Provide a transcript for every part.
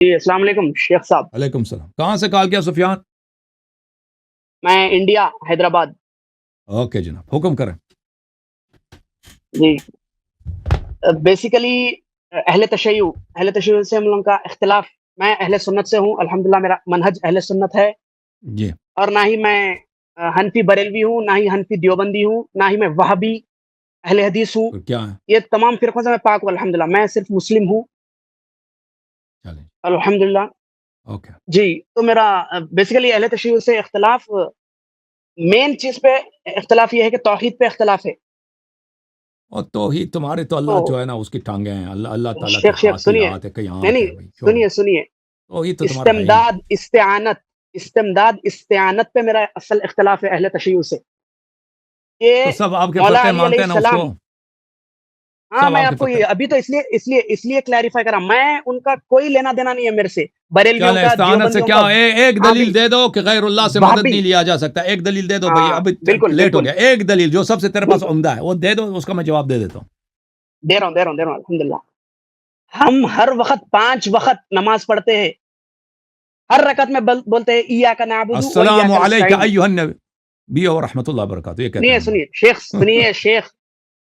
جی السلام علیکم شیخ صاحب. وعلیکم السلام. کہاں سے کال کیا سفیان؟ میں انڈیا حیدرآباد. اوکے جناب حکم کریں. جی بیسیکلی اہل تشیع سے ہم لوگوں کا اختلاف. میں اہل سنت سے ہوں الحمدللہ، میرا منہج اہل سنت ہے. جی اور نہ ہی میں حنفی بریلوی ہوں، نہ ہی حنفی دیوبندی ہوں، نہ ہی میں وہابی اہل حدیث ہوں. تو کیا ہے؟ یہ تمام فرقوں سے میں پاک ہوں الحمدللہ. میں صرف مسلم ہوں چلیں الحمدللہ. اوکے. جی تو میرا بیسیکلی اہل تشیع سے اختلاف، مین چیز پہ اختلاف یہ ہے کہ توحید پہ اختلاف ہے. اور توحید تمہارے تو اللہ تو جو ہے نا اس کی ٹانگیں ہیں، اللہ تعالیٰ کے شیخ ہاتھ ہی سنیے، ہاتھ ہے، کہیں نہیں آنکھ ہے نہیں، بھائی. چھوڑو سنیے. توحید تو تمہارا ہے ہی نہیں. استعانت پہ میرا اصل اختلاف ہے اہل تشیع سے. کہ تو سب آپ کے مولا فرقے علی علیہ مانتے ہیں نا اس کو. السلام. ہاں سب میں آپ کے آپ کو فرقے. ابھی تو اس لیے کلیریفائی کرا. میں ان کا کوئی لینا دینا نہیں ہے میرے سے، بریلویوں چلیں کا، استعانت سے دیوبندیوں کیا کا. ایک دلیل وہابی دے دو کہ غیر اللہ سے مدد وہابی نہیں لیا جا سکتا. ایک دلیل دے دو بھائی، ہاں اب بالکل لیٹ ہو بالکل گیا. ایک دلیل جو سب سے تیرے پاس بالکل عمدہ ہے وہ دے دو، اس کا میں جواب دے دیتا ہوں. دے رہا ہوں الحمدللہ. ہم ہر وقت 5 وقت نماز پڑھتے ہیں. ہر رکعت میں بولتے ہیں ایاک نعبد و السلام ایاک علیک نستعین. ایھا النبی ورحمۃ اللہ وبرکاتہ، یہ کہتے ہیں سنیے ہم سنیے لوگ. شیخ،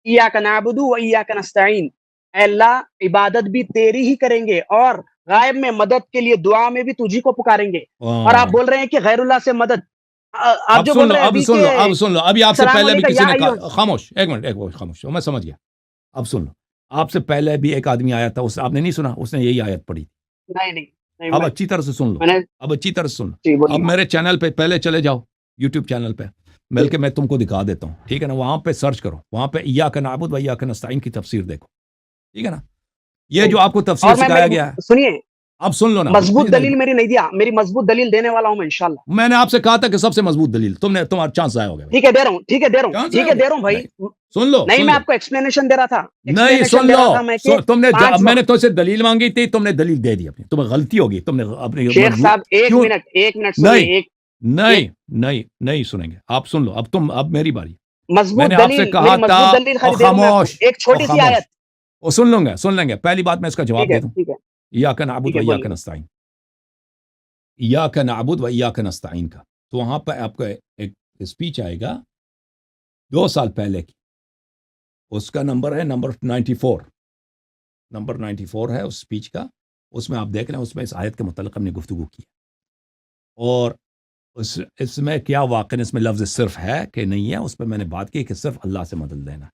ایاک نعبد و ایاک نستعین. اے اللہ عبادت بھی تیری ہی کریں گے، اور غائب میں مدد کے لیے دعا میں بھی تجھی کو پکاریں گے. اور آپ بول رہے ہیں کہ غیر اللہ سے مدد. آپ اب جو سن بول لو رہے ہیں اب ابھی سن کہ لو اب سن لو. ابھی آپ سے السلام پہلے بھی علیکم کسی یا نے ایھا. کہا. خاموش ایک منٹ خاموش. میں سمجھ گیا. اب سن لو. آپ سے پہلے بھی ایک آدمی آیا تھا، اس آپ نے نہیں سنا، اس نے یہی آیت پڑھی. نہیں اب اچھی طرح سے سن لو. میں نے. اب اچھی طرح سے سن لو. جی اب بولیے. میرے چینل پہ پہلے چلے جاؤ، یوٹیوب چینل پہ مل جی کے میں تم کو دکھا دیتا ہوں. ٹھیک ہے نا؟ وہاں پہ سرچ کرو، وہاں پہ ایاک نعبد و ایاک نستعین کی تفسیر دیکھو. ٹھیک ہے نا؟ یہ جو آپ کو تفسیر اور سکھایا گیا ہے. سنیے، اب سن لو نا. مضبوط دلیل میری نہیں دیا، میری مضبوط دلیل دینے والا ہوں میں انشاءاللہ. میں نے آپ سے کہا تھا کہ سب سے مضبوط دلیل تمہارا چانس ضائع ہو گیا. ٹھیک ہے دے رہا ہوں، چانس ضائع ہو دے گیا. رہا ہوں بھائی. نہیں سن لو نہیں سن میں لو. آپ کو ایکسپلینیشن دے رہا تھا، نہیں سن لو. میں کہ تم نے 5 میں نے وقت. تو سے دلیل مانگی تھی، تم نے دلیل دے دی اپنی. تمہیں غلطی ہوگی، تم نے اپنی شیخ صاحب ایک کیوں منٹ نہیں سنیے. ایک نہیں سنیں گے. آپ سن لو. اب میری باری. میں مضبوط نے آپ سے دلیل، کہا میری تھا مضبوط دلیل اور خالی دے رہا ہوں میں آپ کو. خاموش ایک اور چھوٹی سی خاموش. آیت. وہ سن لیں گے. پہلی بات میں اس کا جواب دے دوں. ٹھیک ہے ایاک نعبد و ایاک بولیے. نستعین. ایاک نعبد و ایاک نستعین کا تو وہاں پہ آپ کا ایک اسپیچ آئے گا 2 سال پہلے کی. اس کا نمبر ہے نمبر 94. نمبر 94 ہے اس اسپیچ کا. اس میں آپ دیکھ لیں، اس میں اس آیت کے متعلق ہم نے گفتگو کی ہے. اور اس میں کیا واقعی اس میں لفظ صرف ہے کہ نہیں ہے، اس پہ میں نے بات کی کہ صرف اللہ سے مدد لینا.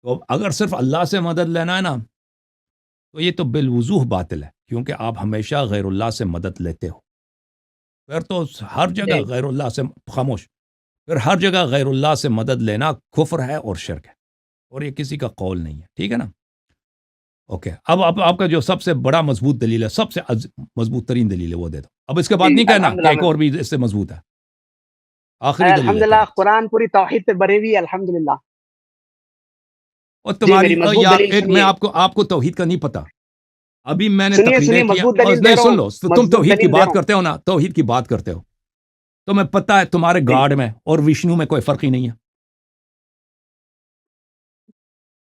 تو اگر صرف اللہ سے مدد لینا ہے نا، تو یہ تو بالوضوح باطل ہے، کیونکہ آپ ہمیشہ غیر اللہ سے مدد لیتے ہو. پھر تو ہر جگہ غیر اللہ سے خاموش. پھر ہر جگہ غیر اللہ سے مدد لینا کفر ہے اور شرک ہے، اور یہ کسی کا قول نہیں ہے. ٹھیک ہے نا؟ اوکے. اب آپ کا جو سب سے بڑا مضبوط دلیل ہے، سب سے مضبوط ترین دلیل ہے، وہ دے دو. اب اس کے بعد نہیں کہنا کہ ایک اور بھی اس سے مضبوط ہے. آخری دلیل ہے الحمدللہ تیرے پاس. قرآن پوری توحید پہ بھری ہوئی ہے الحمدللہ. اور جی تمہاری میری مضبوط دلیل ایک میں سنیے. آپ کو توحید کا نہیں پتا. ابھی میں نے سنیے تقریریں کیا. مضبوط دلیل دے نہیں رہا سن ہوں، لو. تم مضبوط توحید کی دلیل دے رہا بات ہوں. کرتے ہو نا، توحید کی بات کرتے ہو. تمہیں پتہ ہے تمہارے جی گاڈ میں اور وشنو میں کوئی فرق ہی نہیں ہے.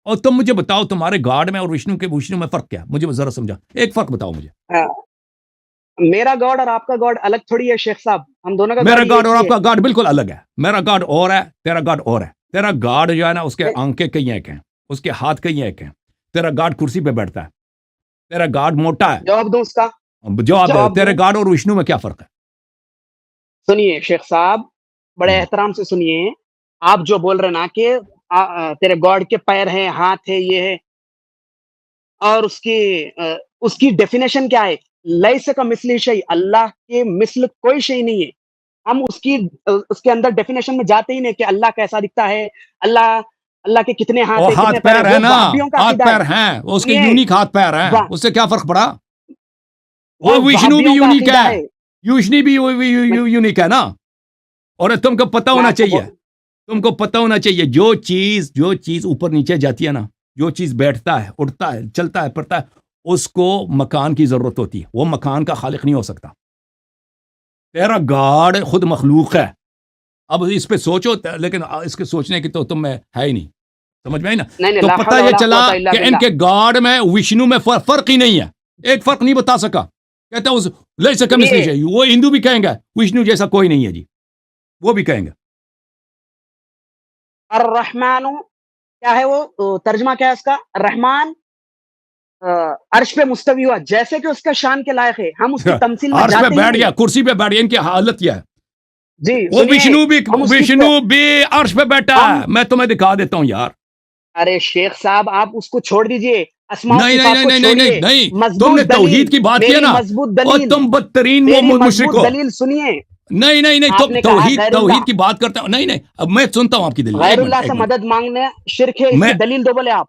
اور تم مجھے بتاؤ تمہارے گاڈ میں اور وشنو میں فرق کیا ہے؟ مجھے ذرا سمجھا. ایک فرق بتاؤ مجھے. میرا گاڈ اور آپ کا گاڈ الگ تھوڑی ہے شیخ صاحب، ہم دونوں کا میرا گاڈ گاڈ ایک اور ہی آپ ہے. کا گاڈ بالکل الگ ہے. میرا گاڈ اور ہے، تیرا گاڈ اور ہے. تیرا گاڈ جو ہے نا، اس کے آنکھیں کئی ایک ہیں، اس کے ہاتھ کئی ایک ہیں. تیرا گاڈ کرسی پہ بیٹھتا ہے. تیرا گاڈ موٹا ہے. جواب دوں اس کا؟ جواب دے. جواب تیرے دوں. گاڈ اور وشنو میں کیا فرق ہے؟ سنیے شیخ صاحب، بڑے احترام سے سنیے. آپ جو بول رہے نا کہ تیرے گاڈ کے پیر ہیں، ہاتھ ہے، یہ ہے، اور اس کی ڈیفینیشن کیا ہے؟ لیس کمثلہ شیء، اللہ کے مثل کوئی شے نہیں ہے. ہم اس کے اندر ڈیفینیشن میں جاتے ہی نہیں کہ اللہ کیسا دکھتا ہے، اللہ کے کتنے ہاتھ اور ہیں، کتنے ہاتھ پیر ہیں. پیر ہے وہ نا، وہابیوں کا ہاتھ عقیدہ ہے. پیر ہیں، اس کے سنیے، یونیک ہاتھ پیر ہیں. اس سے کیا فرق پڑا؟ وہ اور وشنو بھی وہابیوں کا یونیک عقیدہ ہے. ہے. وشنو بھی یونیک ہے نا. اور تم کو پتہ میں ہونا آپ کو چاہیے، تم کو پتہ ہونا چاہیے جو چیز اوپر نیچے جاتی ہے نا، جو چیز بیٹھتا ہے، اٹھتا ہے، چلتا ہے، پھرتا ہے، اس کو مکان کی ضرورت ہوتی ہے. وہ مکان کا خالق نہیں ہو سکتا. تیرا گاڈ خود مخلوق ہے. اب اس پہ سوچو، لیکن اس کے سوچنے کی تو تم میں ہے ہی نہیں. سمجھ میں آئی نا؟ نہیں تو لا پتہ حول یہ ولا چلا قوت الا کہ ان باللہ. کے گاڈ میں وشنو میں فرق ہی نہیں ہے. ایک فرق نہیں بتا سکا. کہتے ہیں ليس كمثله شيء. وہ ہندو بھی کہیں گے وشنو جیسا کوئی نہیں ہے جی, وہ بھی کہیں گے. الرحمن کیا ہے, وہ ترجمہ کیا ہے اس کا؟ رحمان عرش پہ مستوی ہوا, جیسے کہ اس کا شان کے لائق ہے. ہم اس کی تمثیل میں عرش جاتے پہ ہی بیٹھ نہیں. گیا, کرسی پہ بیٹھ گیا, ان کی حالت کیا ہے. جی وہ سنیے, ہم اس کی وشنو بھی عرش پہ بیٹھا ہے. ہم میں تمہیں دکھا دیتا ہوں یار. ارے شیخ صاحب آپ اس کو چھوڑ دیجئے, اسماء و نہیں نہیں صفات نہیں کو نہیں نہیں چھوڑیے. نہیں, تم نے مضبوط دلیل, توحید کی بات کی ہے میری نا, مضبوط اور دلیل, تم بدترین وہ میری مشرک مضبوط ہو. دلیل سنیے. نہیں نہیں نہیں, آپ تم نے کہا غیر توحید اللہ, کی بات کرتے ہو. نہیں نہیں, اب میں سنتا ہوں آپ کی دلیل. غیر ایک منٹ اللہ ایک سے منٹ, مدد مانگنے شرک ہے, اس میں کی دلیل دو بولے آپ.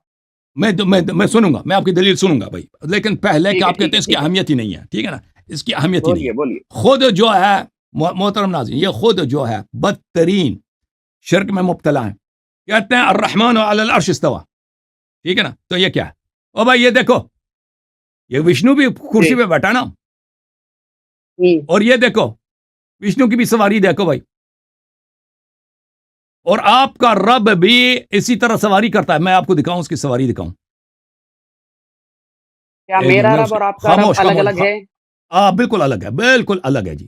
میں سنوں گا, میں آپ کی دلیل سنوں گا بھائی, لیکن پہلے کہ ٹھیک ہے آپ کہتے ٹھیک ہیں ہے اس کی ٹھیک ہے, اہمیت ہی نہیں ہے. ٹھیک ہے نا, اس کی اہمیت ہی نہیں بولیے ہے. بولیے. خود جو ہے محترم ناظرین, یہ خود جو ہے بدترین شرک میں مبتلا ہے. کہتے ہیں الرحمن علی العرش استوى. ٹھیک ہے نا, تو یہ کیا ہے؟ او بھائی یہ دیکھو, یہ وشنو بھی جی کرسی پہ بیٹھا نا, اور یہ دیکھو وشنو کی بھی سواری دیکھو بھائی, اور آپ کا رب بھی اسی طرح سواری کرتا ہے. میں آپ کو دکھاؤں, اس کی سواری دکھاؤں. کیا ایک منٹ, میرا میں اس رب کی اور آپ کا رب خاموش الگ خاموش الگ ہے؟ بالکل الگ ہے, بالکل الگ ہے جی.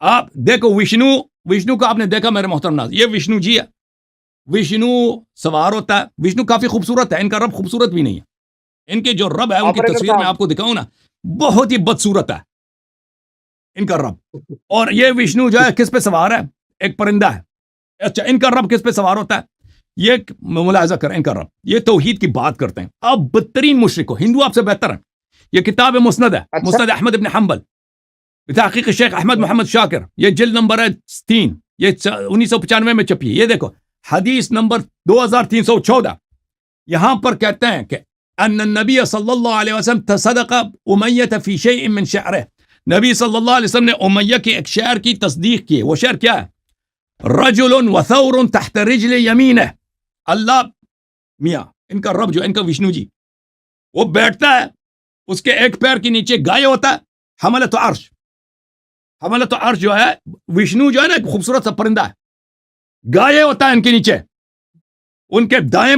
آپ دیکھو وشنو کو آپ نے دیکھا میرے محترم ناظرین, یہ وشنو جی ہے. وشنو سوار ہوتا ہے. وشنو کافی خوبصورت ہے, ان کا رب خوبصورت بھی نہیں ہے. ان کے جو رب ہے ان کی آپریٹر تصویر میں صاحب, آپ کو دکھاؤں نا, بہت ہی بدصورت ہے ان کا رب. اور یہ وشنو جو ہے کس پہ سوار ہے؟ ایک پرندہ ہے. اچھا, ان کا رب کس پہ سوار ہوتا ہے؟ یہ ملاحظہ کریں, ان کا رب, یہ توحید کی بات کرتے ہیں. آپ بدترین مشرک ہو, ہندو آپ سے بہتر ہیں. یہ کتاب مسند ہے, اچھا مسند احمد ابن حنبل بتحقیق شیخ احمد محمد شاکر. یہ جلد نمبر ہے 3, یہ 1995 میں چھپی ہے. یہ دیکھو حدیث نمبر 2314, یہاں پر کہتے ہیں کہ ان النبی صلی اللہ علیہ وسلم تصدق امیہ فی شیء من شعرہ. نبی صلی اللہ علیہ وسلم نے امیہ کے ایک شعر کی تصدیق کی. وہ شعر کیا ہے؟ رجل وثور تحت رجل یمینہ. اللہ میاں, ان کا رب جو, ان کا وشنو جی, وہ بیٹھتا ہے, اس کے ایک پیر کے نیچے گائے ہوتا ہے. حملۃ عرش, حملۃ عرش جو ہے, وشنو جو ہے نا ایک خوبصورت سا پرندہ ہے, گائے ہوتا ہے ان کے نیچے. ان کے دائیں